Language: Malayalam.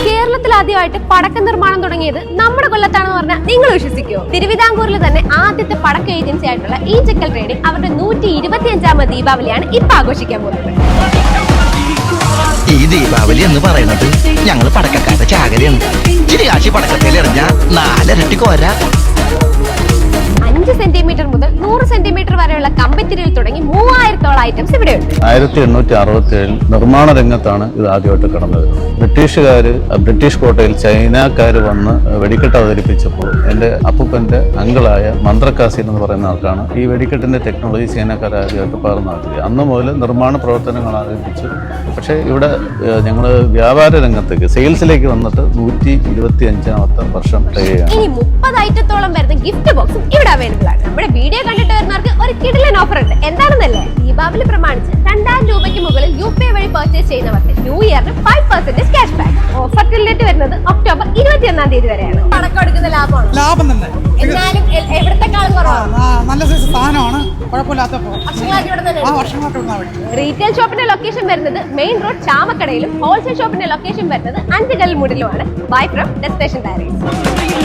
കേരളത്തിൽ ആദ്യമായിട്ട് പടക്ക നിർമ്മാണം തുടങ്ങിയത് നമ്മുടെ കൊല്ലത്താണെന്ന് പറഞ്ഞാൽ നിങ്ങൾ വിശ്വസിക്കുമോ? തിരുവിതാംകൂറിൽ തന്നെ ആദ്യത്തെ പടക്ക ഏജൻസി ആയിട്ടുള്ള ഈച്ചക്കൽ ട്രേഡിംഗ് അവരുടെ 125ാമത് ദീപാവലിയാണ് ഇപ്പൊ ആഘോഷിക്കാൻ പോകുന്നത്. ഈ ദീപാവലി എന്ന് പറയുന്നത് ഞങ്ങൾ പടക്കക്കാരുടെ ചാകരയാണ്. ഇച്ചിരി കാശി പടക്കത്തിൽ എറിഞ്ഞ 4 ഇരട്ടി കോര. 5 സെന്റിമീറ്റർ മുതൽ 100 സെന്റിമീറ്റർ വരെയുള്ള കമ്പിത്തിരിയിൽ തുടങ്ങി 3000ത്തോളം ഐറ്റംസ് ഇവിടെയുണ്ട്. 1867 നിർമ്മാണ രംഗത്താണ് ഇത് ആദ്യമായിട്ട് കടന്നത്. ബ്രിട്ടീഷ് കോട്ടയിൽ ചൈനക്കാർ വന്ന് വെടിക്കെട്ട് അവതരിപ്പിച്ചപ്പോൾ എൻ്റെ അപ്പൂപ്പൻ്റെ അങ്കിളായ മന്ത്രക്കാസിൻ എന്ന് പറയുന്ന ആൾക്കാണ് ഈ വെടിക്കെട്ടിൻ്റെ ടെക്നോളജി ചൈനക്കാർ ആദ്യമായിട്ട് പകർന്നു നടത്തിയത്. അന്ന് മുതൽ നിർമ്മാണ പ്രവർത്തനങ്ങൾ ആരംഭിച്ചു. പക്ഷേ ഇവിടെ ഞങ്ങൾ വ്യാപാര രംഗത്തേക്ക് സെയിൽസിലേക്ക് വന്നിട്ട് 125ാമത്തെ വർഷം തികയാണ്. ഇനി 30 ഐറ്റത്തോളം വരുന്ന ഗിഫ്റ്റ് ബോക്സും ഇവിടെ അവൈലബിൾ ആണ്. നമ്മുടെ വീഡിയോ കണ്ടിട്ട് വരുന്നവർക്ക് ഒരു കിടിലൻ ഓഫർ ഉണ്ട്. എന്താണെന്നല്ലേ? ദീപാവലി പ്രമാണിച്ച് 2000 രൂപയ്ക്ക് മുകളിൽ UPI വഴി പർച്ചേസ് ചെയ്യുന്നവർക്ക് ന്യൂ ഇയറിന് 5% ക്യാഷ് ബാക്ക്. ഓഫർ ഡേറ്റ് വരുന്നത് ഒക്ടോബർ 21ാം തീയതി വരെയാണ്. പടക്കം എടുക്കുന്ന ലാഭം തന്നെ. എന്നാലും എവിടത്തെക്കാളും കുറവാണ്. നല്ല സൈസ് സാധനമാണ്, കുഴപ്പമില്ലാത്ത. റീറ്റെയിൽ ഷോപ്പിന്റെ ലൊക്കേഷൻ വരുന്നത് മെയിൻ റോഡ് ചാമക്കടയിലും ഹോൾസെയിൽ ഷോപ്പിന്റെ ലൊക്കേഷൻ വരുന്നത് അഞ്ചുകൽ മുടിലുമാണ്. Bye from destination diaries.